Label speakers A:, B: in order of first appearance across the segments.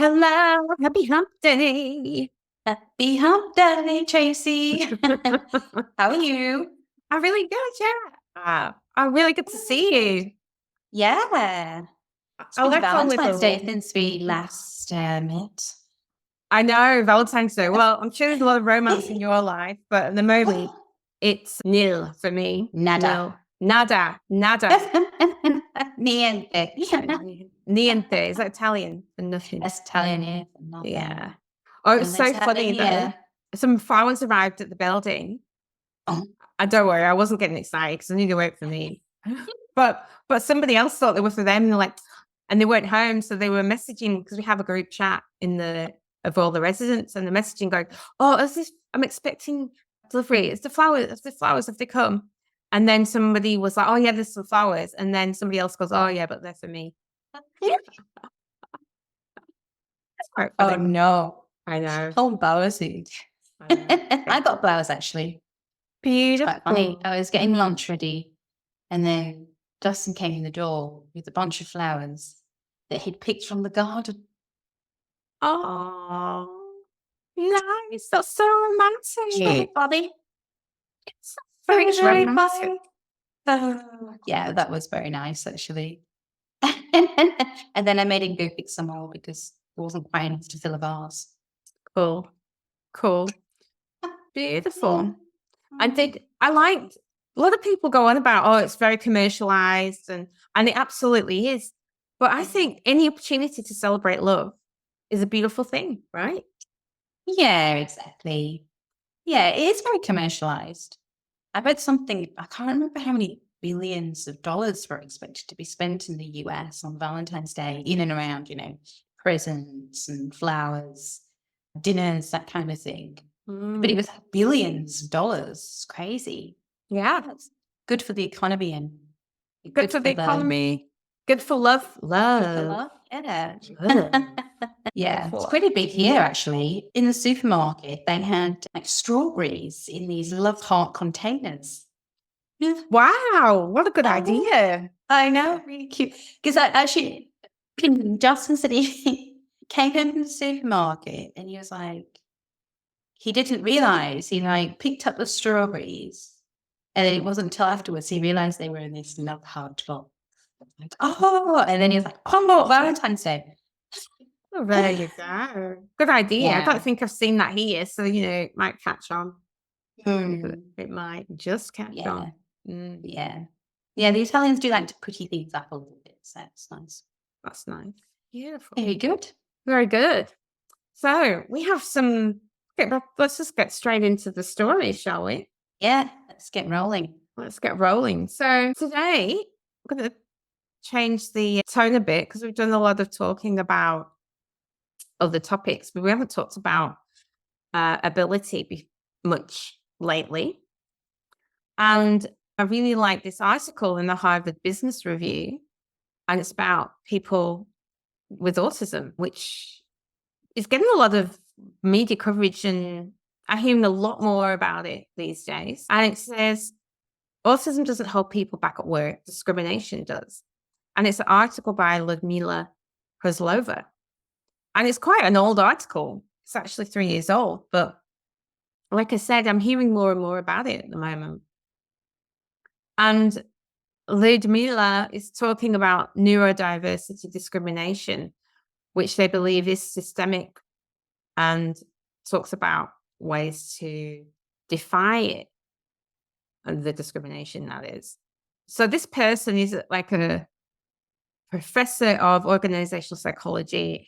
A: Hello, happy hump day.
B: Happy hump day, Tracy. How are you?
A: I'm really good, yeah. I'm really good to see you.
B: Yeah. It's been Valentine's Day since we last met.
A: I know, Valentine's Day. Well, I'm sure there's a lot of romance in your life, but at the moment, it's nil for me.
B: Nada.
A: Nil. Nada.
B: Niente.
A: Niente. Is that Italian for nothing?
B: That's Italian, yeah. For nothing.
A: Yeah. Oh, it was so funny that some flowers arrived at the building.
B: Oh.
A: And don't worry, I wasn't getting excited because I knew they weren't for me. But somebody else thought they were for them, and they're like, and they weren't home, so they were messaging because we have a group chat of all the residents, and the messaging going, "Oh, I'm expecting delivery. It's the flowers. Have they come?" And then somebody was like, "Oh yeah, there's some flowers," and then somebody else goes, "Oh yeah, but they're for me."
B: Oh no,
A: I know.
B: How embarrassing. I got flowers actually.
A: Beautiful.
B: Quite funny. I was getting lunch ready, and then Dustin came in the door with a bunch of flowers that he'd picked from the garden.
A: Oh, nice. That's so romantic.
B: Yeah, buddy.
A: It's very
B: romantic. Yeah, that was very nice actually. And then I made him go pick some more because it wasn't quite enough to fill a vase.
A: Cool. Beautiful. I liked a lot of people go on about, oh, it's very commercialized, and it absolutely is. But I think any opportunity to celebrate love is a beautiful thing, right?
B: Yeah, exactly. Yeah, it is very commercialized. I read something, I can't remember how many billions of dollars were expected to be spent in the US on Valentine's Day, in and around, presents and flowers, dinners, that kind of thing. But it was billions of dollars. It's crazy.
A: Yeah.
B: It's good for the economy and
A: good for the economy. Good for love.
B: Yeah. Yeah, it's pretty big here actually. In the supermarket, they had like strawberries in these love heart containers.
A: Wow, what a good idea.
B: I know, really cute. Because actually, Justin said he came home from the supermarket and he was like, he didn't realize, he picked up the strawberries, and it wasn't until afterwards he realized they were in this love heart box. Like, and then he was like, oh, Valentine's Day.
A: Oh, there you go. Good idea. Yeah. I don't think I've seen that here, so it might catch on. It might just catch on.
B: Yeah, the Italians do like to pretty things up a little bit, so that's nice.
A: That's nice. Beautiful.
B: Very good.
A: Very good. So we have some. Let's just get straight into the story, shall we?
B: Yeah, let's get rolling.
A: So today we're going to change the tone a bit because we've done a lot of talking about other topics, but we haven't talked about ability much lately. And I really like this article in the Harvard Business Review, and it's about people with autism, which is getting a lot of media coverage, and I'm hearing a lot more about it these days. And it says, autism doesn't hold people back at work, discrimination does. And it's an article by Ludmila Kozlova. And it's quite an old article. It's actually 3 years old. But like I said, I'm hearing more and more about it at the moment. And Ludmila is talking about neurodiversity discrimination, which they believe is systemic, and talks about ways to defy it, and the discrimination that is. So this person is like a professor of organizational psychology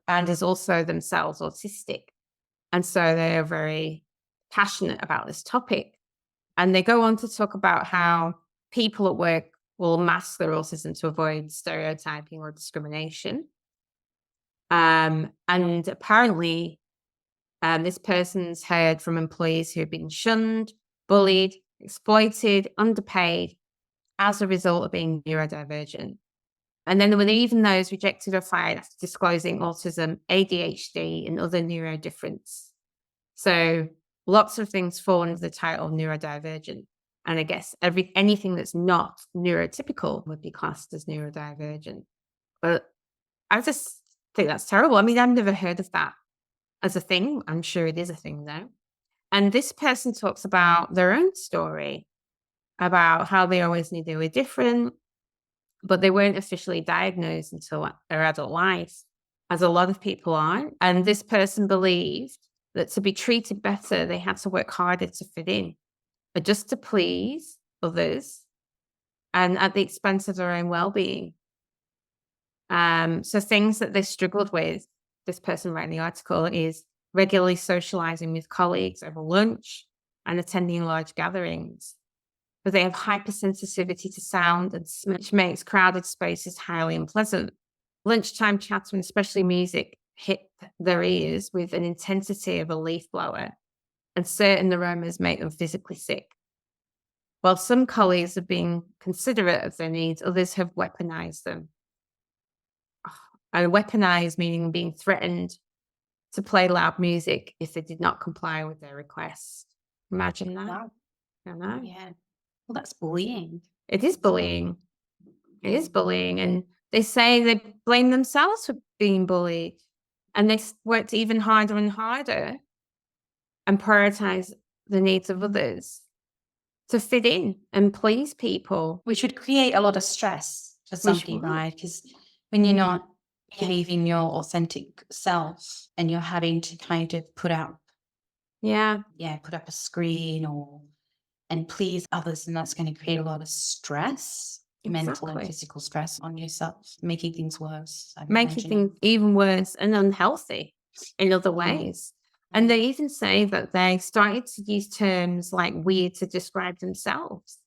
A: and is also themselves autistic. And so they are very passionate about this topic. And they go on to talk about how people at work will mask their autism to avoid stereotyping or discrimination. And apparently, this person's heard from employees who have been shunned, bullied, exploited, underpaid as a result of being neurodivergent. And then there were even those rejected or fired after disclosing autism, ADHD, and other neurodifference. So lots of things fall under the title of neurodivergent. And I guess anything that's not neurotypical would be classed as neurodivergent. But I think that's terrible. I mean, I've never heard of that as a thing. I'm sure it is a thing though. And this person talks about their own story about how they always knew they were different, but they weren't officially diagnosed until their adult life, as a lot of people aren't. And this person believed that to be treated better, they had to work harder to fit in, or just to please others and at the expense of their own well-being. So things that they struggled with, this person writing the article, is regularly socializing with colleagues over lunch and attending large gatherings. But they have hypersensitivity to sound and smell, which makes crowded spaces highly unpleasant. Lunchtime chatter, and especially music, hit their ears with an intensity of a leaf blower, and certain aromas make them physically sick. While some colleagues have been considerate of their needs, others have weaponized them. And weaponized meaning being threatened to play loud music if they did not comply with their request. Imagine that.
B: Wow.
A: I know.
B: Yeah. Well, that's bullying.
A: It is bullying. It is bullying. And they say they blame themselves for being bullied. And they worked even harder and harder and prioritize the needs of others to fit in and please people.
B: Which would create a lot of stress for some
A: Which
B: people,
A: would.
B: right? Because when you're not behaving your authentic self and you're having to kind of put up
A: Yeah,
B: a screen and please others, and that's going to create a lot of stress, mental and
A: exactly.
B: physical stress on yourself, making things worse. I'm
A: Making
B: imagining.
A: things even worse and unhealthy in other ways. And they even say that they started to use terms like weird to describe themselves.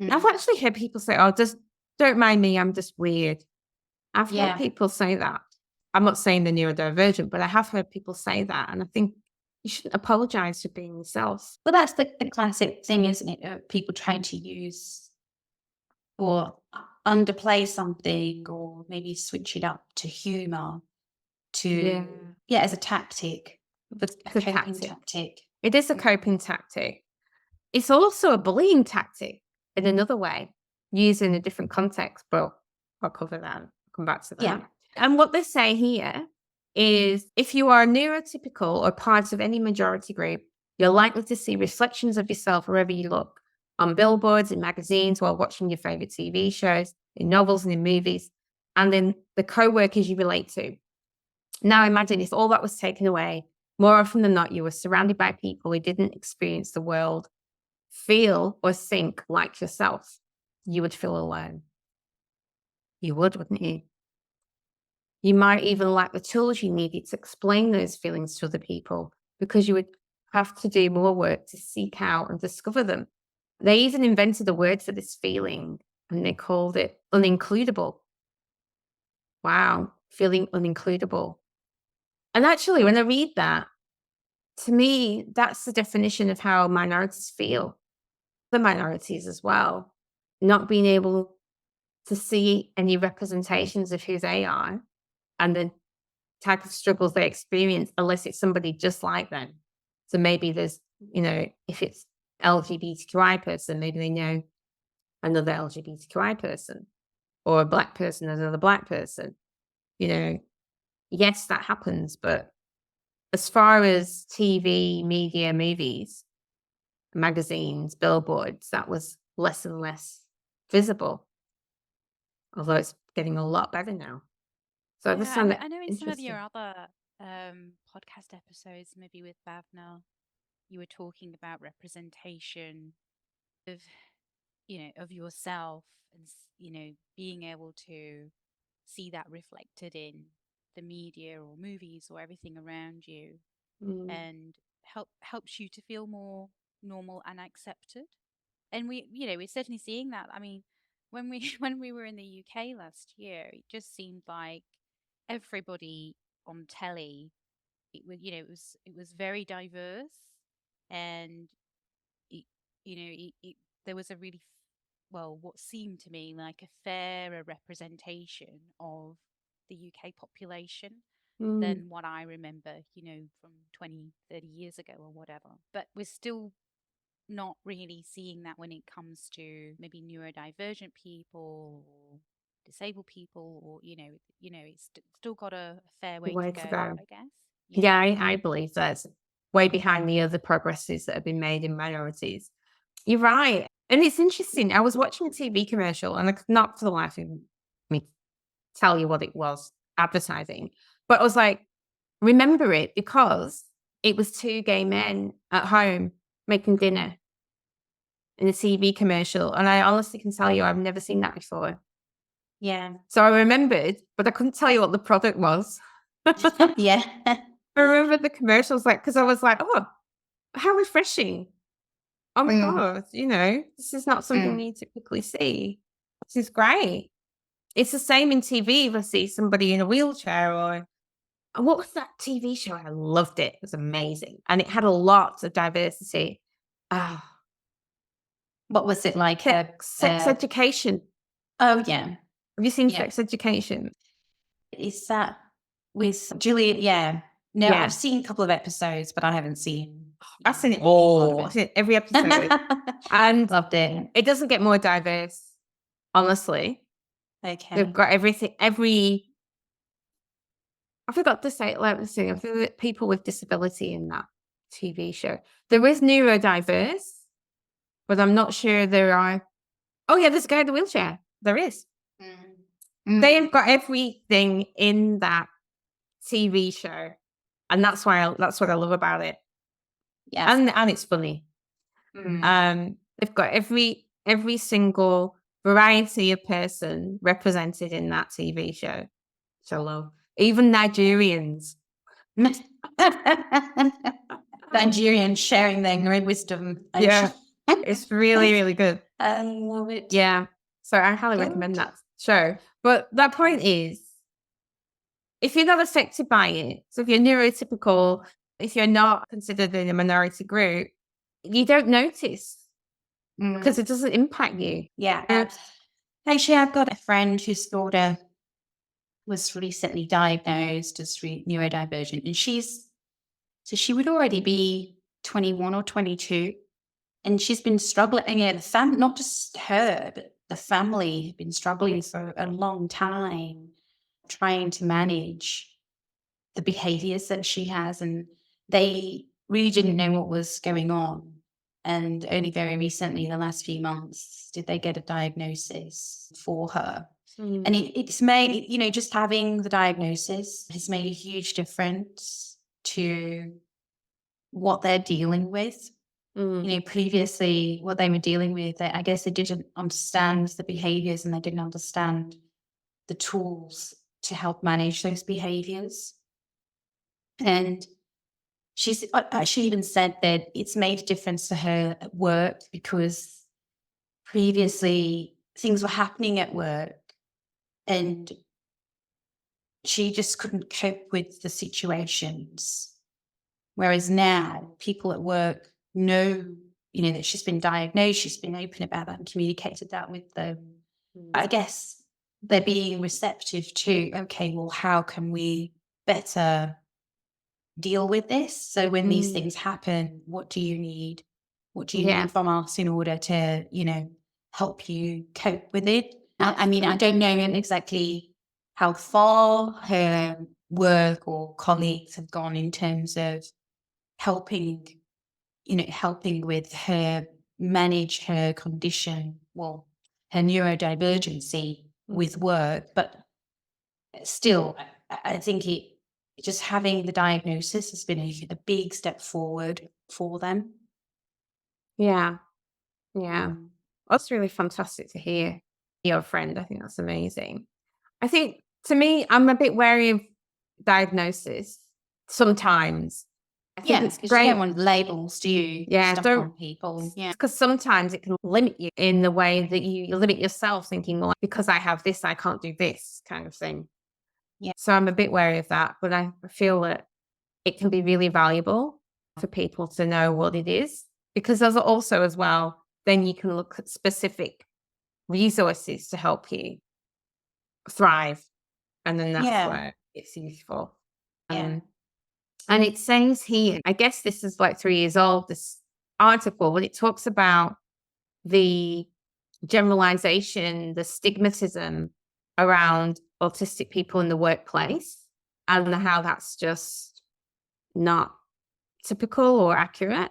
B: Mm.
A: I've actually heard people say, "Oh, just don't mind me, I'm just weird." I've heard
B: Yeah.
A: people say that. I'm not saying they're neurodivergent, but I have heard people say that. And I think you shouldn't apologize for being yourself.
B: But that's the classic thing, isn't it? People trying to use or underplay something or maybe switch it up to humor to, as a tactic, a
A: a
B: coping
A: tactic.
B: tactic.
A: It is a coping tactic. It's also a bullying tactic in another way, used in a different context, but I'll cover that. I'll come back to that.
B: Yeah.
A: And what they say here is if you are neurotypical or part of any majority group, you're likely to see reflections of yourself wherever you look, on billboards, in magazines, while watching your favorite TV shows, in novels and in movies, and in the co-workers you relate to. Now imagine if all that was taken away, more often than not, you were surrounded by people who didn't experience the world, feel, or think like yourself. You would feel alone. You would, wouldn't you? You might even lack the tools you needed to explain those feelings to other people because you would have to do more work to seek out and discover them. They even invented a word for this feeling and they called it unincludable. Wow, feeling unincludable. And actually, when I read that, to me, that's the definition of how minorities feel. The minorities as well, not being able to see any representations of who they are and the type of struggles they experience unless it's somebody just like them. So maybe there's, if it's LGBTQI person, maybe they know another LGBTQI person or a black person, another black person. Yes, that happens. But as far as TV, media, movies, magazines, billboards, that was less and less visible, although it's getting a lot better now. So this
C: Yeah,
A: sounded
C: I know in some of your
A: interesting.
C: other podcast episodes, maybe with Bhavna, you were talking about representation of, of yourself and, being able to see that reflected in the media or movies or everything around you
A: Mm,
C: and helps you to feel more normal and accepted. And we're certainly seeing that. I mean, when we when we were in the UK last year, it just seemed like everybody on telly, it was very diverse, and it, there was a really well, what seemed to me like a fairer representation of the UK population
A: mm,
C: than what I remember, from 20, 30 years ago or whatever. But we're still not really seeing that when it comes to maybe neurodivergent people disabled people, or it's still got a fair way
A: Way
C: to
A: to
C: go,
A: go.
C: I guess.
A: Yeah, I believe that's way behind the other progresses that have been made in minorities. You're right. And it's interesting. I was watching a TV commercial and I could not for the life of me tell you what it was advertising. But I was like, remember it because it was two gay men at home making dinner in a TV commercial. And I honestly can tell you, I've never seen that before.
B: Yeah.
A: So I remembered, but I couldn't tell you what the product was.
B: Yeah.
A: I remember the commercials, like, because I was like, oh, how refreshing. Oh my God, this is not something you typically see. This is great. It's the same in TV if I see somebody in a wheelchair or what was that TV show? I loved it. It was amazing. And it had a lot of diversity. Ah,
B: What was it like?
A: sex education.
B: Oh, yeah.
A: Have you seen
B: Yeah.
A: Sex Education?
B: Is that with Juliet? Yeah. No,
A: Yeah.
B: I've seen a couple of episodes, but I haven't seen.
A: I've seen it all. I've seen it every episode. And
B: Loved it.
A: it doesn't get more diverse, honestly.
B: Okay.
A: They've got everything, I forgot to say it, let me see, people with disability in that TV show. There is neurodiverse, but I'm not sure there are. Oh yeah, there's a guy in the wheelchair. There is. They have got everything in that TV show. And that's what I love about it.
B: Yeah.
A: And it's funny. They've got every single variety of person represented in that TV show, which I love. Even Nigerians.
B: Nigerians sharing their great wisdom.
A: Yeah, it's really, really good.
B: I love it.
A: Yeah, so I highly recommend that show. But that point is, if you're not affected by it, so if you're neurotypical, if you're not considered in a minority group, you don't notice because it doesn't impact you.
B: Yeah. Actually, I've got a friend whose daughter was recently diagnosed as neurodivergent, and she would already be 21 or 22, and she's been struggling. Yeah, not just her, but the family have been struggling for a long time, trying to manage the behaviors that she has, and they really didn't know what was going on. And only very recently, in the last few months, did they get a diagnosis for her. And it's made, just having the diagnosis has made a huge difference to what they're dealing with. Previously, what they were dealing with, I guess they didn't understand the behaviors and they didn't understand the tools to help manage those behaviors. And she even said that it's made a difference to her at work because previously things were happening at work and she just couldn't cope with the situations. Whereas now people at work know, that she's been diagnosed, she's been open about that and communicated that with them. I guess they're being receptive to, okay, well, how can we better deal with this? So when these things happen, what do you need? What do you need from us in order to, help you cope with it? I mean, I don't know exactly how far her work or colleagues have gone in terms of helping with her manage her condition, well, her neurodivergency with work. But still, I think just having the diagnosis has been a big step forward for them.
A: Yeah. That's really fantastic to hear. Your friend, I think that's amazing. I think, to me, I'm a bit wary of diagnosis sometimes. I think it's
B: because
A: great.
B: you don't want labels, do you?
A: Yeah,
B: Stuck
A: don't.
B: on people. Yeah.
A: Because sometimes it can limit you in the way that you limit yourself, thinking, well, because I have this, I can't do this kind of thing.
B: Yeah.
A: So I'm a bit wary of that, but I feel that it can be really valuable for people to know what it is, because there's also as well, then you can look at specific resources to help you thrive. And then that's where it's useful. And it says here, I guess this is like 3 years old, this article, but it talks about the generalization, the stigmatism around autistic people in the workplace and how that's just not typical or accurate.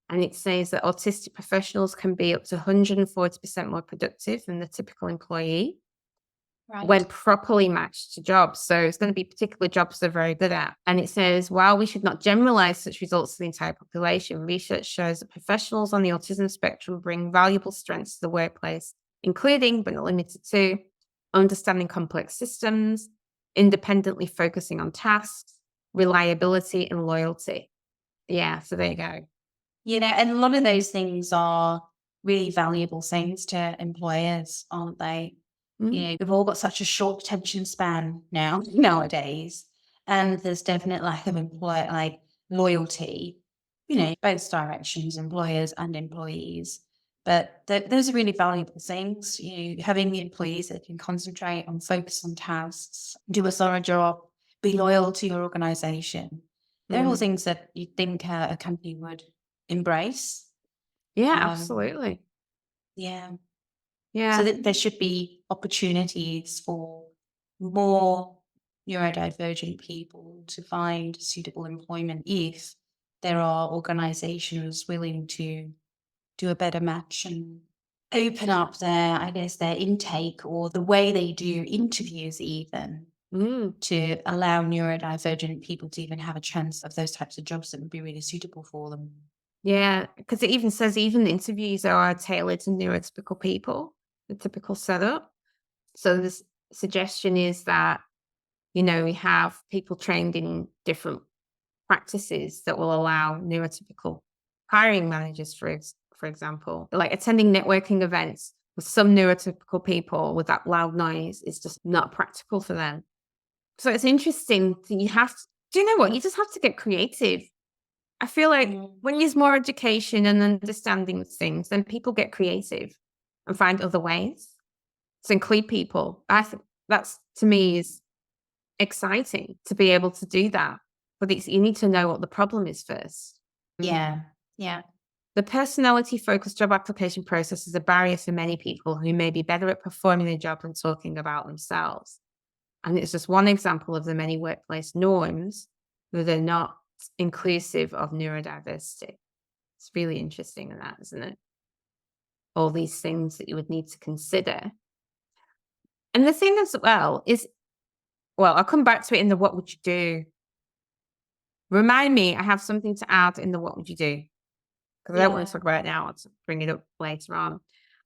A: And it says that autistic professionals can be up to 140% more productive than the typical employee when properly matched to jobs. So it's going to be particular jobs they're very good at. And it says, while we should not generalize such results to the entire population, research shows that professionals on the autism spectrum bring valuable strengths to the workplace, including, but not limited to, understanding complex systems, independently focusing on tasks, reliability, and loyalty. Yeah, so there you go.
B: And a lot of those things are really valuable things to employers, aren't they? We've all got such a short attention span nowadays, and there's definite lack of loyalty, both directions, employers and employees. But those are really valuable things. Having the employees that can concentrate on focus on tasks, do a thorough job, be loyal to your organization. They're all things that you'd think a company would embrace.
A: Yeah, absolutely.
B: Yeah.
A: Yeah.
B: So there should be opportunities for more neurodivergent people to find suitable employment if there are organizations willing to do a better match and open up their intake or the way they do interviews even to allow neurodivergent people to even have a chance of those types of jobs that would be really suitable for them.
A: Yeah, because it even says even the interviews are tailored to neurotypical people, the typical setup. So this suggestion is that, we have people trained in different practices that will allow neurotypical hiring managers, for example, like attending networking events with some neurotypical people with that loud noise is just not practical for them. So it's interesting. Do you know what? You just have to get creative. I feel like when there's more education and understanding of things, then people get creative and find other ways to include people. I think that's, to me, is exciting to be able to do that. But you need to know what the problem is first.
B: Yeah.
A: The personality-focused job application process is a barrier for many people who may be better at performing their job than talking about themselves. And it's just one example of the many workplace norms that are not inclusive of neurodiversity. It's really interesting in that, isn't it? All these things that you would need to consider. And the thing as well is, I'll come back to it in the what would you do. Remind me, I have something to add in the what would you do. Because I don't want to talk about it now. I'll bring it up later on.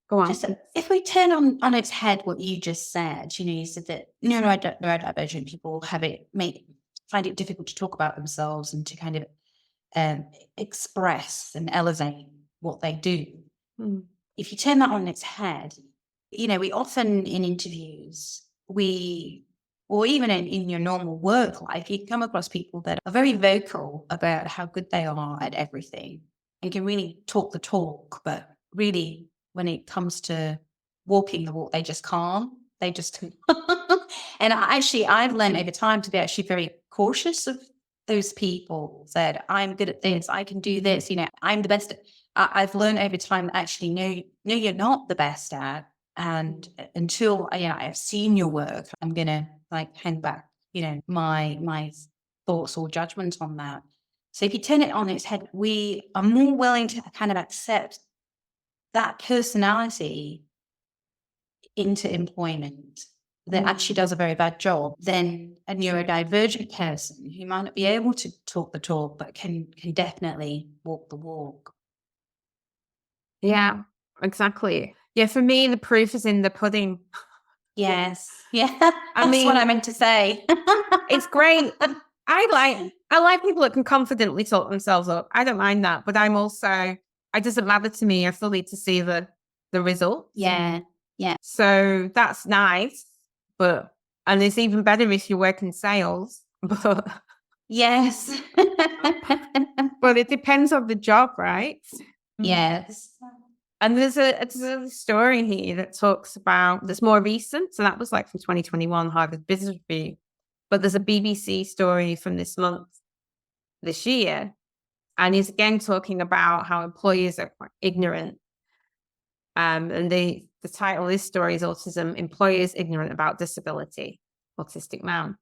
A: Go on.
B: If we turn on its head what you just said, you said that neurodivergent people find it difficult to talk about themselves and to kind of express and elevate what they do. If you turn that on its head, we often in interviews, or even in your normal work life, you come across people that are very vocal about how good they are at everything and can really talk the talk, but really when it comes to walking the walk, they just can't. They just and I've learned over time to be actually very cautious of those people that I'm good at this, I can do this, I'm the best. I've learned over time that actually no, you're not the best at. And until I've seen your work, I'm gonna hand back, my thoughts or judgment on that. So if you turn it on its head, we are more willing to kind of accept that personality into employment that actually does a very bad job than a neurodivergent person who might not be able to talk the talk, but can definitely walk the walk.
A: Yeah, exactly. Yeah, for me, the proof is in the pudding.
B: Yes. Yeah. That's what I meant to say.
A: It's great. I like people that can confidently talk themselves up. I don't mind that, but it doesn't matter to me. I still need to see the results.
B: Yeah.
A: So that's nice, and it's even better if you work in sales. But
B: yes.
A: but it depends on the job, right?
B: Yes.
A: And there's a story here that talks about, that's more recent. So that was from 2021, Harvard Business Review. But there's a BBC story from this year. And he's again talking about how employers are quite ignorant. And the the title of this story is Autism, Employers Ignorant About Disability, Autistic Man.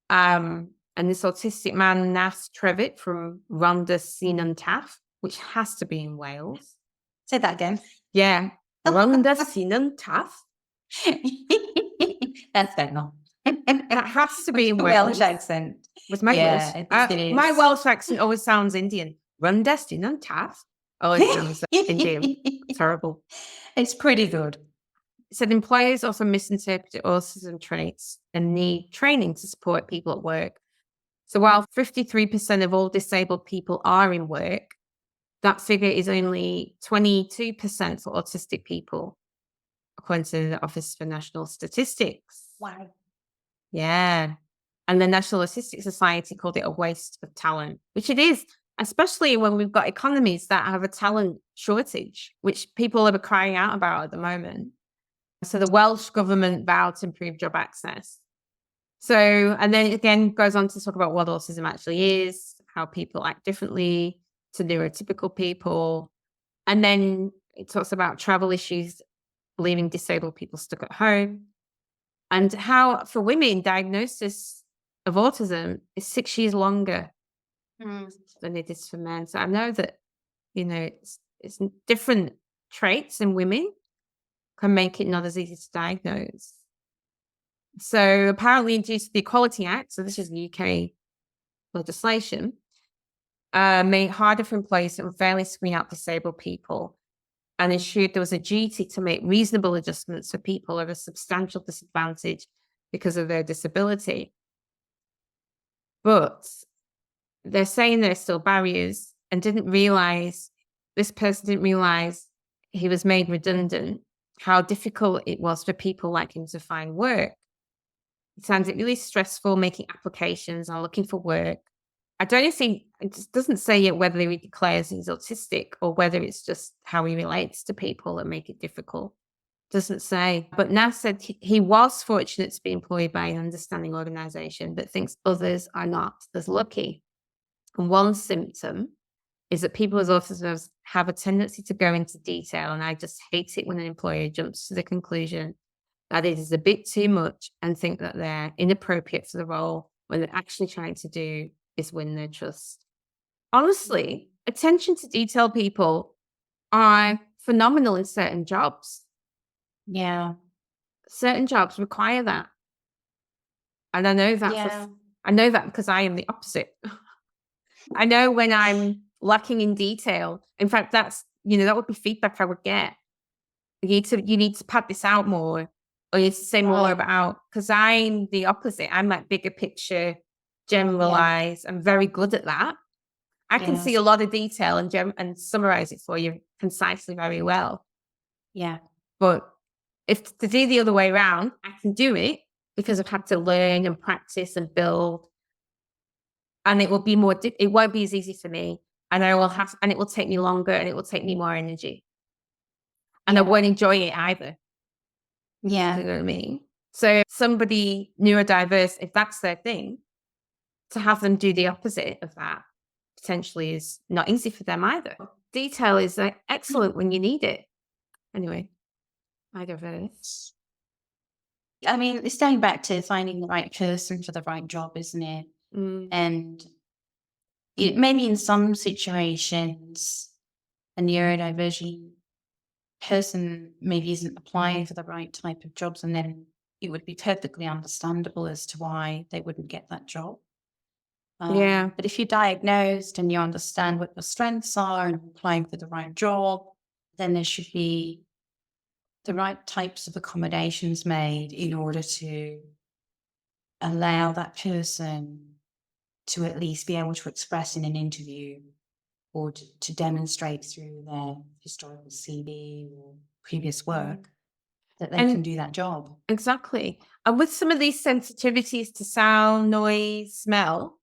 A: And this autistic man, Nas Trevitt from Rhondda Cynon Taff, which has to be in Wales.
B: Say that again.
A: Yeah, Rhondda Cynon Taff.
B: That's better.
A: That has to be in
B: Welsh
A: Wales.
B: accent.
A: With my
B: Yeah,
A: Welsh.
B: I think it
A: My
B: is.
A: Welsh accent always sounds Indian. Rhondda Cynon Taff. Always sounds Indian. Terrible.
B: It's pretty good.
A: It said employers often misinterpret autism traits and need training to support people at work. So while 53% of all disabled people are in work, that figure is only 22% for autistic people, according to the Office for National Statistics.
B: Wow.
A: Yeah. And the National Autistic Society called it a waste of talent, which it is, especially when we've got economies that have a talent shortage, which people are crying out about at the moment. So the Welsh government vowed to improve job access. So, and then it again goes on to talk about what autism actually is, how people act differently to neurotypical people. And then it talks about travel issues, leaving disabled people stuck at home, and how for women, diagnosis of autism is 6 years longer than it is for men. So I know that, it's different traits in women can make it not as easy to diagnose. So apparently due to the Equality Act, so this is the UK legislation, made it harder for employers to unfairly screen out disabled people and ensured there was a duty to make reasonable adjustments for people at a substantial disadvantage because of their disability. But they're saying there's still barriers and this person didn't realize he was made redundant, how difficult it was for people like him to find work. He finds it really stressful making applications and looking for work. I don't think it just doesn't say yet whether he declares he's autistic or whether it's just how he relates to people that make it difficult. Doesn't say. But Nas said he was fortunate to be employed by an understanding organisation, but thinks others are not as lucky. And one symptom is that people with autism have a tendency to go into detail, and I just hate it when an employer jumps to the conclusion that it is a bit too much and think that they're inappropriate for the role when they're actually trying to do is win their trust. Honestly, attention to detail people are phenomenal in certain jobs.
B: Yeah.
A: Certain jobs require that. And I know that
B: Yeah.
A: I know that because I am the opposite. I know when I'm lacking in detail. In fact, that would be feedback I would get. You need to pad this out more, or you need to say more
B: Right.
A: about, because I'm the opposite. I'm like bigger picture, generalize. I'm very good at that. I can see a lot of detail and summarize it for you concisely very well.
B: Yeah.
A: But if to do the other way around, I can do it because I've had to learn and practice and build. And it will be it won't be as easy for me. And it will take me longer and it will take me more energy. And I won't enjoy it either.
B: Yeah.
A: You know what I mean? So somebody neurodiverse, if that's their thing, to have them do the opposite of that potentially is not easy for them either. Detail is excellent when you need it. Anyway, I digress.
B: I mean, it's going back to finding the right person for the right job, isn't it? And maybe in some situations, a neurodivergent person maybe isn't applying for the right type of jobs, and then it would be perfectly understandable as to why they wouldn't get that job. But if you're diagnosed and you understand what your strengths are and applying for the right job, then there should be the right types of accommodations made in order to allow that person to at least be able to express in an interview or to demonstrate through their historical CV or previous work that they can do that job.
A: Exactly. And with some of these sensitivities to sound, noise, smell,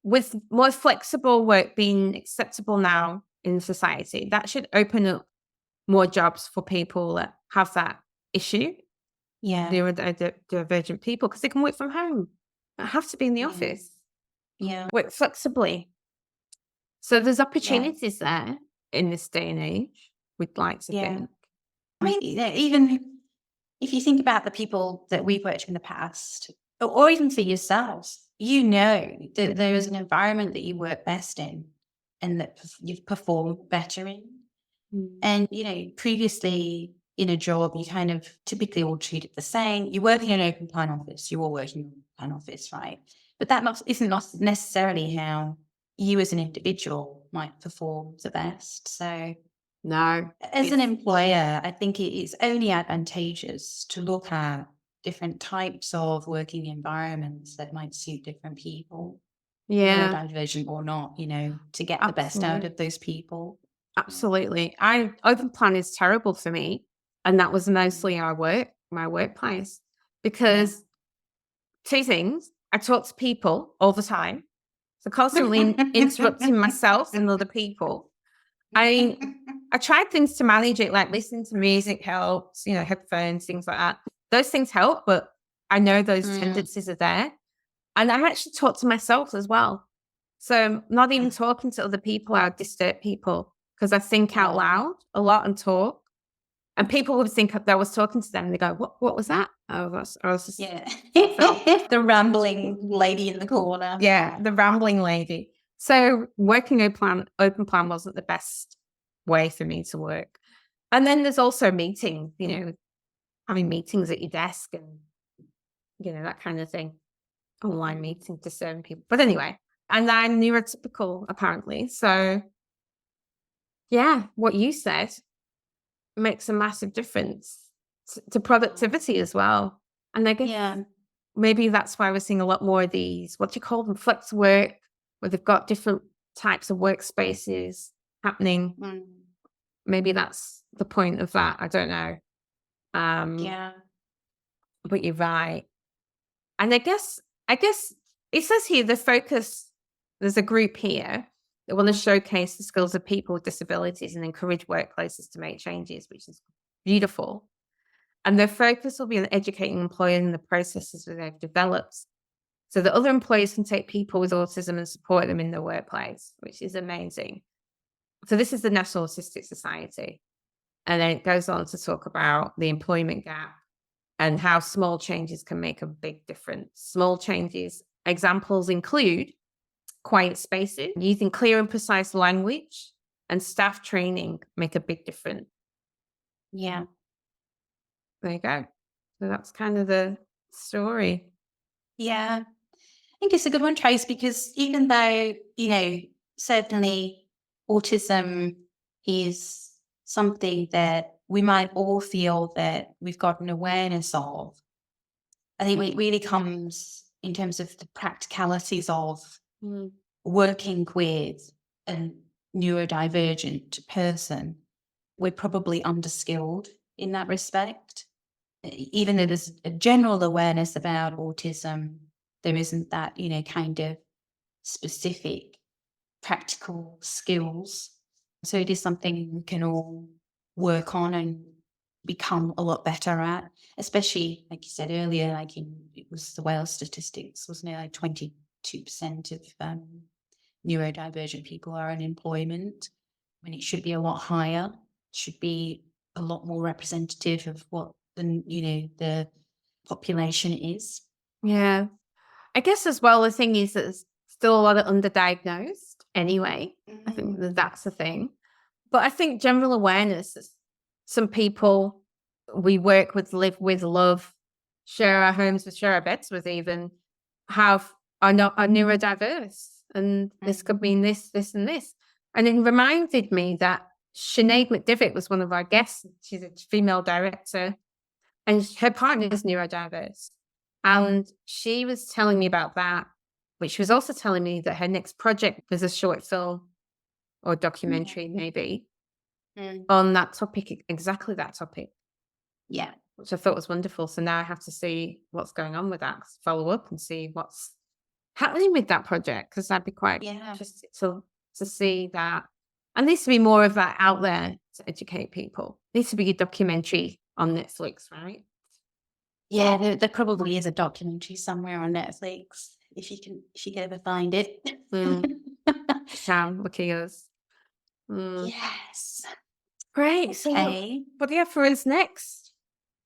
A: with more flexible work being acceptable now in society, that should open up more jobs for people that have that issue.
B: Yeah.
A: Neurodivergent people, because they can work from home. They don't have to be in the office.
B: Yeah.
A: Work flexibly. So there's opportunities there in this day and age, we'd like to think.
B: mean, even if you think about the people that we've worked with in the past, or even for yourselves, you know that there is an environment that you work best in and that you've performed better in. And, previously in a job, you kind of typically all treat it the same. You work in an open plan office, you all work in an open plan office, right? But that isn't necessarily how you as an individual might perform the best. So
A: No.
B: as an employer, I think it is only advantageous to look at different types of working environments that might suit different people,
A: Yeah.
B: neurodivergent or not, to get the best out of those people.
A: Absolutely. Open plan is terrible for me. And that was mostly my workplace. Because two things, I talk to people all the time. So constantly interrupting myself and other people. I tried things to manage it, like listening to music helps, headphones, things like that. Those things help, but I know those tendencies are there. And I actually talk to myself as well. So I'm not even talking to other people, I disturb people because I think out loud a lot and talk. And people would think that I was talking to them and they go, what was that? I was just
B: the rambling lady in the corner.
A: Yeah, the rambling lady. So working open plan wasn't the best way for me to work. And then there's also meetings, having meetings at your desk and, that kind of thing. Online meetings to certain people. But anyway, and I'm neurotypical apparently. So yeah, what you said makes a massive difference to productivity as well. And I guess maybe that's why we're seeing a lot more of these, what do you call them, flex work, where they've got different types of workspaces happening. Maybe that's the point of that. I don't know. But you're right. And I guess it says here there's a group here that want to showcase the skills of people with disabilities and encourage workplaces to make changes, which is beautiful. And their focus will be on educating employers in the processes that they've developed so that other employers can take people with autism and support them in their workplace, which is amazing. So this is the National Autistic Society. And then it goes on to talk about the employment gap and how small changes can make a big difference. Small changes, examples include quiet spaces, using clear and precise language, and staff training make a big difference.
B: Yeah.
A: There you go. So that's kind of the story.
B: Yeah. I think it's a good one, Trace, because even though, certainly autism is something that we might all feel that we've got an awareness of, I think it really comes in terms of the practicalities of working with a neurodivergent person. We're probably underskilled in that respect. Even though there's a general awareness about autism, there isn't that, kind of specific practical skills. So it is something we can all work on and become a lot better at, especially, like you said earlier, it was the Welsh statistics, wasn't it? Like 22% of neurodivergent people are in employment, when it should be a lot higher. It should be a lot more representative of what the population is.
A: Yeah. I guess as well, the thing is that there's still a lot of underdiagnosed anyway. I think that's the thing. But I think general awareness, some people we work with, live with, love, share our homes with, share our beds with even, are neurodiverse. And this could mean this, and this. And it reminded me that Sinead McDivitt was one of our guests. She's a female director. And her partner is neurodiverse. And she was telling me about that, but she was also telling me that her next project was a short film or documentary, maybe, on that topic, exactly that topic.
B: Yeah.
A: Which I thought was wonderful. So now I have to see what's going on with that, follow up and see what's happening with that project, because I'd be quite interested to see that. And there needs to be more of that out there to educate people. There needs to be a documentary on Netflix, right?
B: Yeah, there probably is a documentary somewhere on Netflix if you can ever find it.
A: Sam, look at us.
B: Yes.
A: Great. So
B: Okay.
A: what do you have for us next?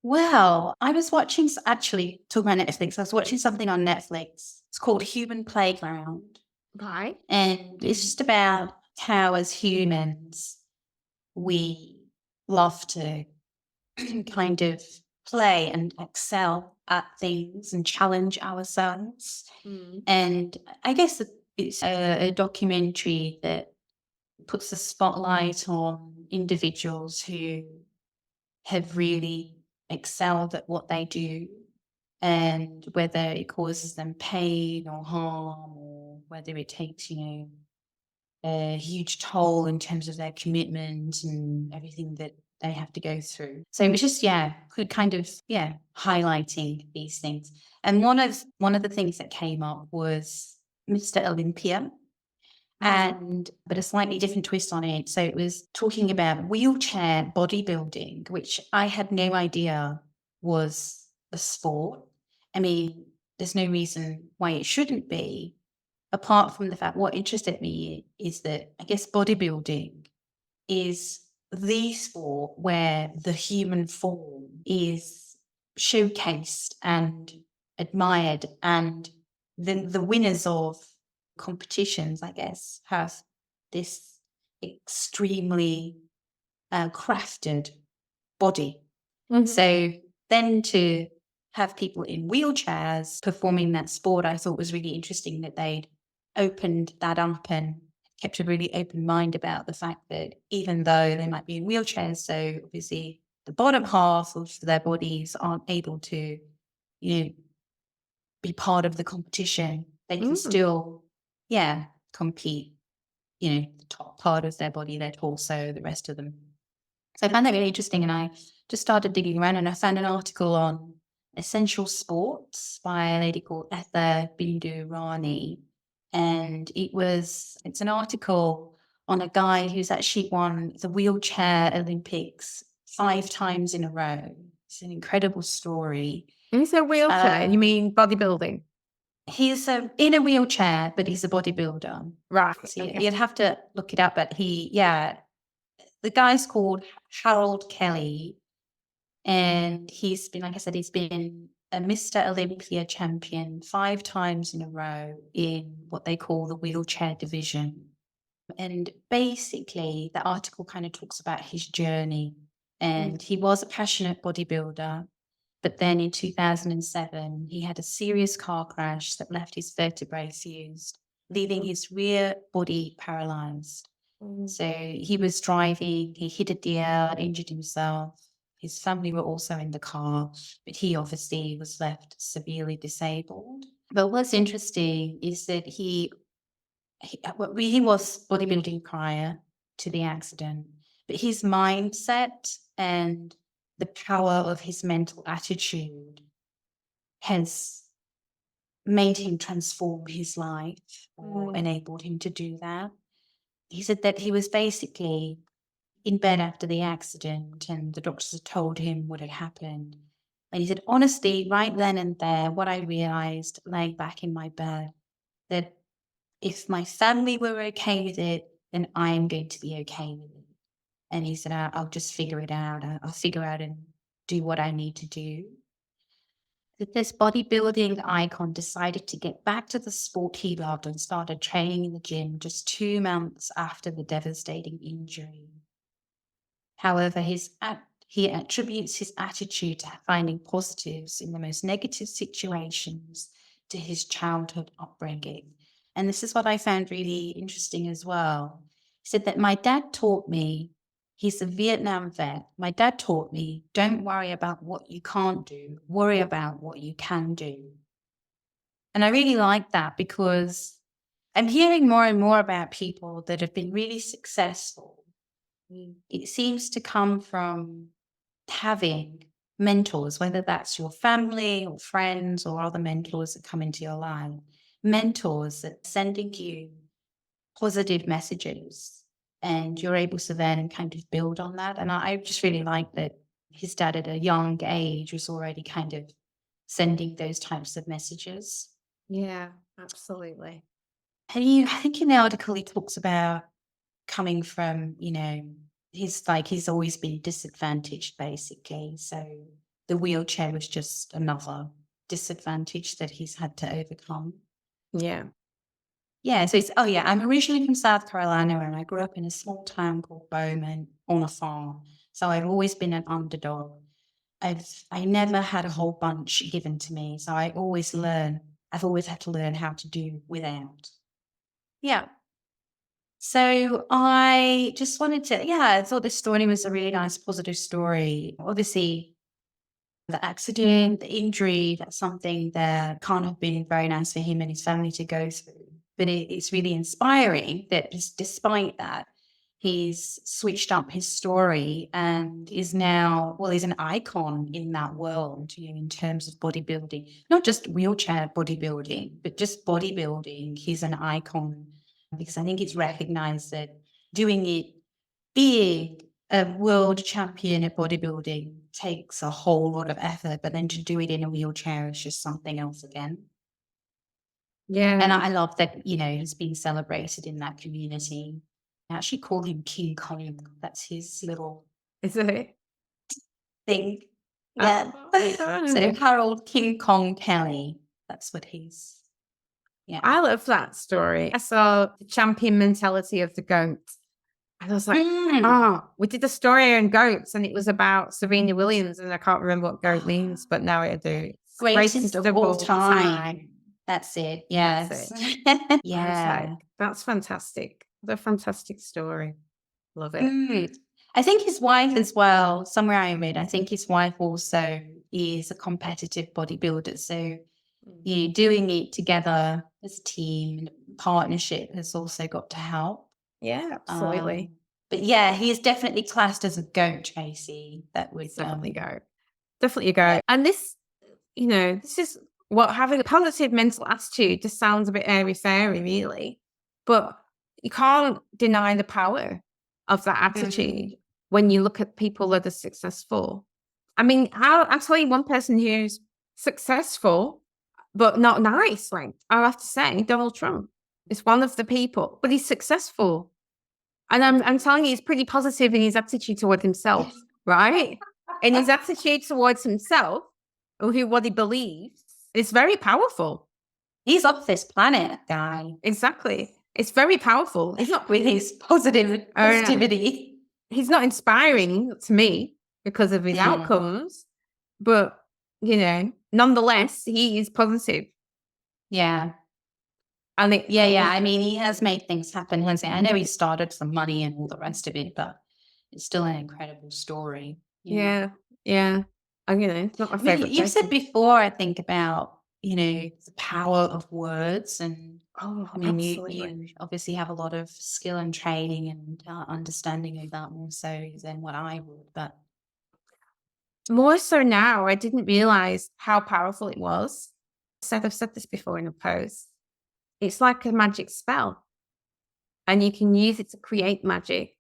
B: Well, I was watching, actually, talking about Netflix, I was watching something on Netflix. It's called Human Playground.
A: Right.
B: And it's just about how, as humans, we love to kind of play and excel at things and challenge ourselves.
A: Mm.
B: And I guess it's a documentary that puts a spotlight on individuals who have really excelled at what they do, and whether it causes them pain or harm, or whether it takes, a huge toll in terms of their commitment and everything that they have to go through. So it was just, kind of, highlighting these things. And one of the things that came up was Mr. Olympia, but a slightly different twist on it. So it was talking about wheelchair bodybuilding, which I had no idea was a sport. I mean, there's no reason why it shouldn't be, apart from the fact what interested me is that I guess bodybuilding is the sport where the human form is showcased and admired, and the winners of competitions, I guess, have this extremely crafted body.
A: Mhm.
B: So then to have people in wheelchairs performing that sport, I thought was really interesting that they'd opened that up and kept a really open mind about the fact that even though they might be in wheelchairs, so obviously the bottom half of their bodies aren't able to, be part of the competition, they can still, compete, the top part of their body, their torso, the rest of them. So I found that really interesting, and I just started digging around, and I found an article on essential sports by a lady called Etha Bindu Rani. And it's an article on a guy who's actually won the wheelchair Olympics 5 times in a row. It's an incredible story.
A: When you say wheelchair, you mean bodybuilding?
B: He's in a wheelchair, but he's a bodybuilder.
A: Right.
B: So
A: Okay.
B: you'd have to look it up, but the guy's called Harold Kelley, and he's been, like I said, he's been a Mr. Olympia champion 5 times in a row in what they call the wheelchair division. And basically, the article kind of talks about his journey. And he was a passionate bodybuilder, but then in 2007, he had a serious car crash that left his vertebrae fused, leaving his rear body paralyzed. So he was driving, he hit a deer, injured himself. His family were also in the car, but he obviously was left severely disabled. But what's interesting is that he was bodybuilding prior to the accident, but his mindset and the power of his mental attitude has made him transform his life, or enabled him to do that. He said that he was basically in bed after the accident, and the doctors had told him what had happened. And he said, honestly, right then and there, what I realized laying back in my bed, that if my family were okay with it, then I am going to be okay with it. And he said, I'll just figure it out. I'll figure out and do what I need to do. That this bodybuilding icon decided to get back to the sport he loved and started training in the gym just 2 months after the devastating injury. However, he attributes his attitude to finding positives in the most negative situations to his childhood upbringing. And this is what I found really interesting as well. He said that my dad taught me, he's a Vietnam vet, my dad taught me, don't worry about what you can't do, worry about what you can do. And I really like that, because I'm hearing more and more about people that have been really successful. It seems to come from having mentors, whether that's your family or friends or other mentors that come into your life, mentors that are sending you positive messages, and you're able to then kind of build on that. And I just really like that his dad at a young age was already kind of sending those types of messages.
A: Yeah, absolutely.
B: And I think in the article he talks about coming from, he's always been disadvantaged, basically. So the wheelchair was just another disadvantage that he's had to overcome.
A: Yeah.
B: Yeah, so I'm originally from South Carolina, and I grew up in a small town called Bowman on a farm. So I've always been an underdog. I never had a whole bunch given to me. So I've always had to learn how to do without. Yeah. So I just wanted to, I thought this story was a really nice, positive story. Obviously, the accident, the injury, that's something that can't have been very nice for him and his family to go through. But it's really inspiring that despite that, he's switched up his story and is now, he's an icon in that world, in terms of bodybuilding, not just wheelchair bodybuilding, but just bodybuilding. He's an icon because I think it's recognized that being a world champion at bodybuilding takes a whole lot of effort, but then to do it in a wheelchair is just something else again.
A: Yeah.
B: And I love that, he's being celebrated in that community. I actually call him King Kong. That's his little
A: Is it?
B: thing. Yeah. So Harold King Kong Kelley. That's what he's. Yeah.
A: I love that story. I saw the champion mentality of the goat. And I was like, we did a story on goats, and it was about Serena Williams, and I can't remember what goat means, but now I do.
B: Greatest of all time. That's it. Yes.
A: Yeah. That's fantastic. What a fantastic story. Love it.
B: I think his wife as well, somewhere I read, I think his wife also is a competitive bodybuilder. So doing it together as a team, partnership has also got to help.
A: Yeah, absolutely.
B: But yeah, he is definitely classed as a goat, Tracy. That would
A: definitely go. Definitely go. Yeah. And this, this is what having a positive mental attitude just sounds a bit airy-fairy, really. But you can't deny the power of that attitude when you look at people that are successful. I mean, I'll tell you one person who's successful, but not nice. Like, I have to say, Donald Trump is one of the people, but he's successful. And I'm telling you, he's pretty positive in his attitude toward himself, right? And his attitude towards himself, or what he believes, is very powerful.
B: He's off this planet, guy.
A: Exactly. It's very powerful. He's not
B: with his positivity.
A: He's not inspiring to me because of his outcomes, but nonetheless, he is positive.
B: Yeah.
A: And
B: I mean, he has made things happen, hasn't he? I know he started some money and all the rest of it, but it's still an incredible story.
A: Yeah. And it's not my favorite.
B: You've said before, I think, about the power of words, and you obviously have a lot of skill and training and understanding of that more so than what I would, but
A: more so now. I didn't realize how powerful it was. I've said this before in a post. It's like a magic spell, and you can use it to create magic,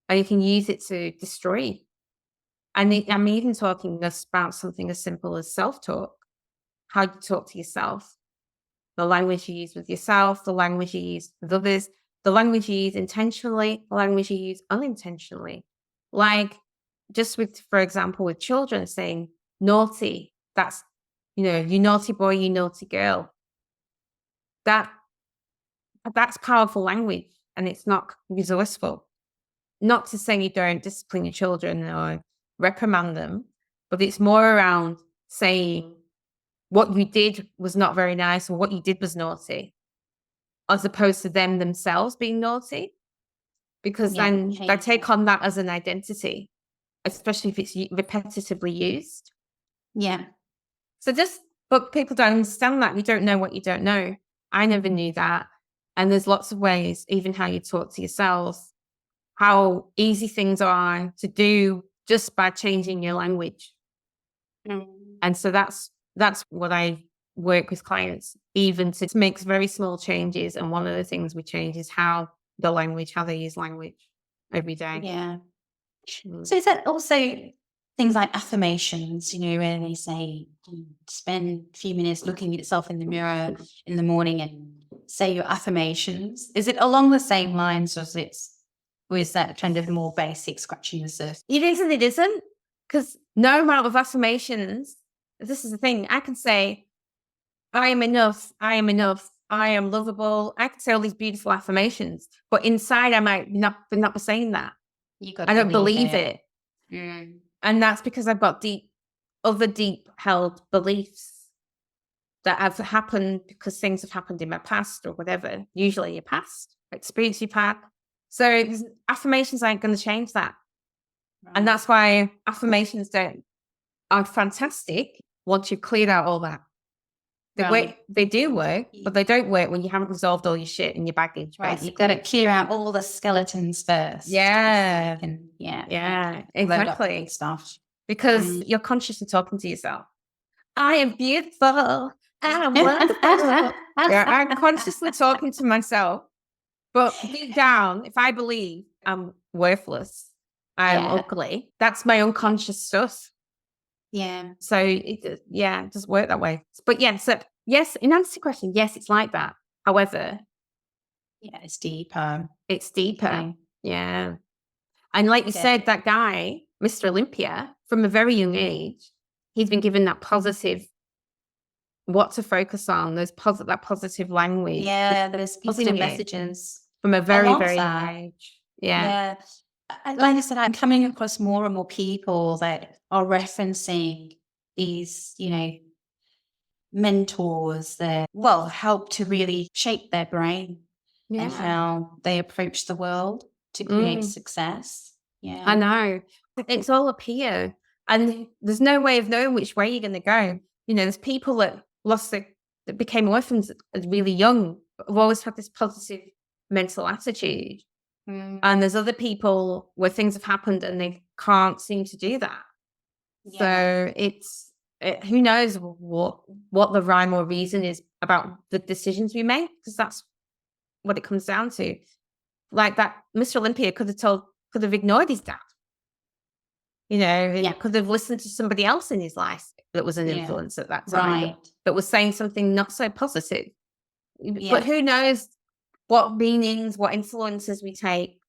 A: and you can use it to destroy. And I'm even talking about something as simple as self-talk. How you talk to yourself, the language you use with yourself, the language you use with others, the language you use intentionally, the language you use unintentionally. Like, just for example, with children saying naughty, that's, you naughty boy, you naughty girl. That's powerful language, and it's not resourceful. Not to say you don't discipline your children or reprimand them, but it's more around saying what you did was not very nice, or what you did was naughty, as opposed to them themselves being naughty, because then they take on that as an identity, especially if it's repetitively used.
B: Yeah.
A: But people don't understand that. You don't know what you don't know. I never knew that. And there's lots of ways, even how you talk to yourself, how easy things are to do just by changing your language. And so that's what I work with clients, even to make very small changes. And one of the things we change is how they use language every day.
B: Yeah. So is that also things like affirmations, when they say spend a few minutes looking at yourself in the mirror in the morning and say your affirmations? Is it along the same lines, or is it Or is that kind of more basic scratching the surface?
A: It is and it isn't, because no amount of affirmations, this is the thing, I can say, I am enough, I am enough, I am lovable. I can say all these beautiful affirmations, but inside I might not be saying that.
B: You got
A: I don't believe it.
B: Mm.
A: And that's because I've got other deep held beliefs that have happened because things have happened in my past or whatever, usually your past, experience you've had. So affirmations aren't going to change that. And that's why affirmations are fantastic once you've cleared out all that. They do work, but they don't work when you haven't resolved all your shit and your baggage.
B: Right, you've got to clear out all the skeletons first.
A: Yeah.
B: Yeah,
A: Exactly.
B: Stuff.
A: Because you're consciously talking to yourself. I am beautiful. I'm wonderful. Yeah, I'm consciously talking to myself. But deep down, if I believe I'm worthless, I'm ugly, that's my unconscious stuff.
B: Yeah.
A: So it doesn't work that way. But yes, in answer to your question, yes, it's like that. However,
B: it's deeper.
A: It's deeper. Yeah. And like you said, that guy, Mr. Olympia, from a very young age, he's been given that positive, what to focus on, that positive language.
B: Yeah, there's positive messages.
A: From a very, very young age.
B: Yeah. Like I said, I'm coming across more and more people that are referencing these, mentors that, help to really shape their brain and how they approach the world to create success. Yeah.
A: I know. It's all up here. And there's no way of knowing which way you're going to go. There's people that that became orphans really young, but have always had this positive mental attitude. And there's other people where things have happened and they can't seem to do that. So who knows what the rhyme or reason is about the decisions we make, because that's what it comes down to. Like that Mr. Olympia could have ignored his dad. Could have listened to somebody else in his life that was an influence at that time, that was saying something not so positive. But who knows what meanings, what influences we take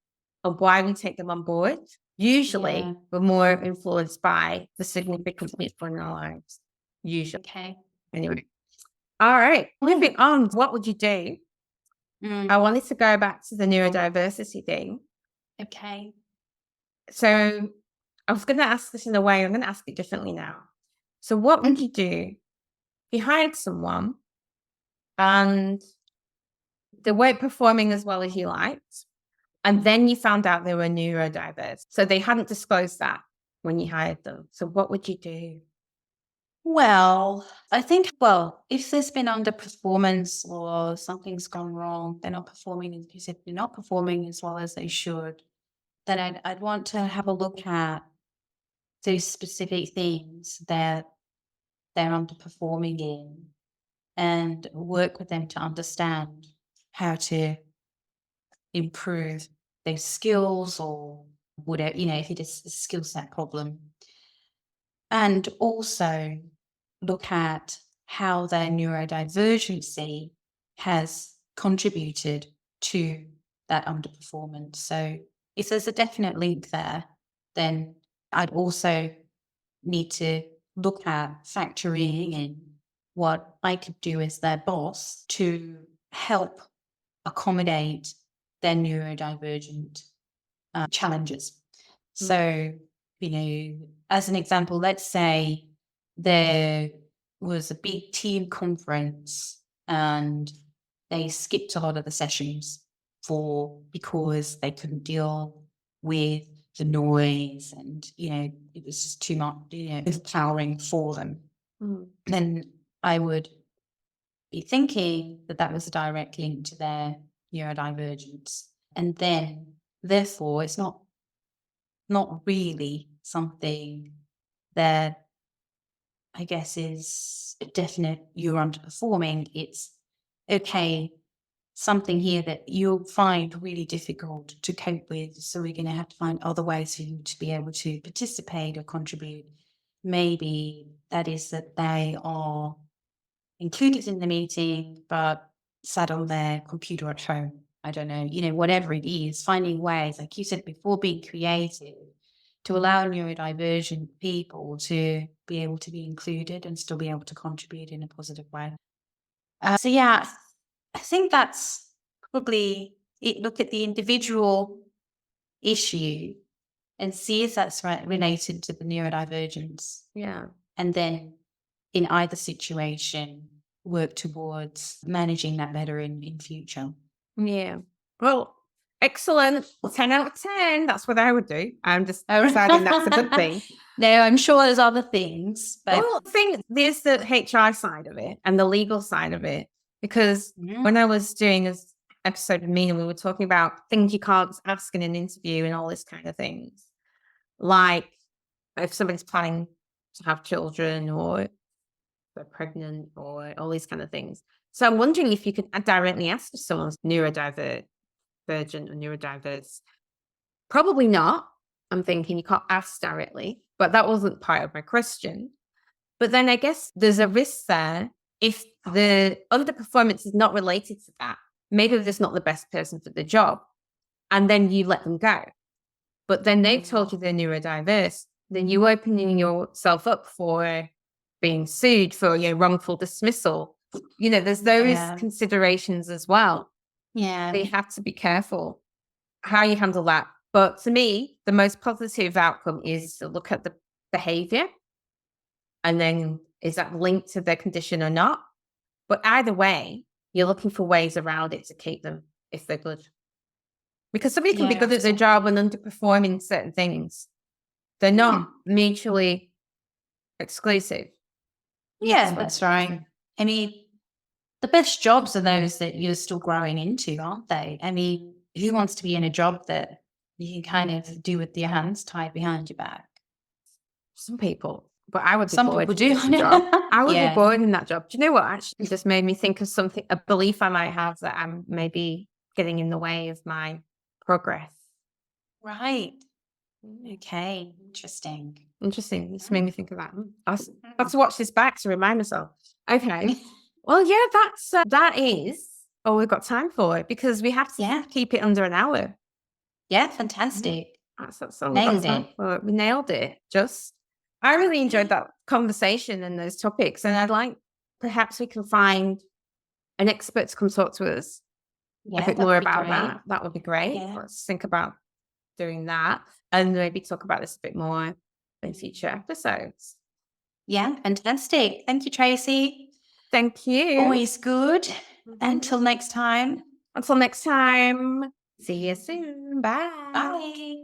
A: and why we take them on board. Usually we're more influenced by the significant people in our lives. Usually.
B: Okay.
A: Anyway. All right. Moving on. What would you do? I wanted to go back to the neurodiversity thing.
B: Okay.
A: So I was going to ask this in a way, I'm going to ask it differently now. So what would you do if you hired someone and they weren't performing as well as you liked, and then you found out they were neurodiverse? So they hadn't disclosed that when you hired them. So what would you do?
B: Well, I think, if there's been underperformance or something's gone wrong, they're not performing, if they're not performing as well as they should, then I'd want to have a look at those specific things that they're underperforming in and work with them to understand how to improve their skills or whatever, if it is a skill set problem. And also look at how their neurodivergency has contributed to that underperformance. So if there's a definite link there, then I'd also need to look at factoring in what I could do as their boss to help accommodate their neurodivergent challenges. So, as an example, let's say there was a big team conference and they skipped a lot of the sessions because they couldn't deal with the noise and, it was just too much, overpowering for them. Then I would be thinking that was a direct link to their neurodivergence. And then, therefore, it's not really something that I guess is a definite you're underperforming. It's something here that you'll find really difficult to cope with. So we're going to have to find other ways for you to be able to participate or contribute. Maybe that is that they are included in the meeting, but sat on their computer at home. I don't know, whatever it is, finding ways, like you said before, being creative to allow neurodivergent people to be able to be included and still be able to contribute in a positive way. So yeah, I think that's probably it. Look at the individual issue and see if that's related to the neurodivergence.
A: Yeah.
B: And then in either situation, work towards managing that better in future.
A: Yeah. Well, excellent. 10 out of 10. That's what I would do. I'm just deciding that's a good thing.
B: No, I'm sure there's other things, but
A: Well, I think there's the HR side of it and the legal side of it. Because when I was doing this episode with Mina, we were talking about things you can't ask in an interview and all this kind of things. Like if somebody's planning to have children or they're pregnant or all these kind of things. So I'm wondering if you could directly ask if someone's neurodivergent or neurodiverse. Probably not. I'm thinking you can't ask directly, but that wasn't part of my question. But then I guess there's a risk there if the underperformance is not related to that. Maybe they're just not the best person for the job. And then you let them go. But then they've told you they're neurodiverse. Then you're opening yourself up for being sued for your wrongful dismissal. There's those considerations as well.
B: Yeah.
A: They have to be careful how you handle that. But to me, the most positive outcome is to look at the behavior and then is that linked to their condition or not? But either way, you're looking for ways around it to keep them if they're good. Because somebody can be good at their job and underperforming certain things. They're not mutually exclusive.
B: Yeah, that's right. I mean, the best jobs are those that you're still growing into, aren't they? I mean, who wants to be in a job that you can kind of do with your hands tied behind your back?
A: Some people, but I would be
B: Some
A: bored
B: people do.
A: in that job. I would
B: Yeah.
A: be bored in that job. Do you know what? Actually, just made me think of something, a belief I might have that I'm maybe getting in the way of my progress.
B: Right. Okay. Interesting.
A: This made me think of that. I'll have to watch this back to remind myself. Okay. Well, yeah, that is all we've got time for because we have to keep it under an hour.
B: Yeah, fantastic.
A: That's all we've got time for. We nailed it. I really enjoyed that conversation and those topics, and I'd like perhaps we can find an expert to come talk to us a bit more about that. That would be great.
B: Yeah.
A: Let's think about doing that and maybe talk about this a bit more in future episodes.
B: Yeah, fantastic. Thank you, Tracy.
A: Thank you.
B: Always good. Until next time.
A: Until next time. See you soon. Bye.
B: Bye.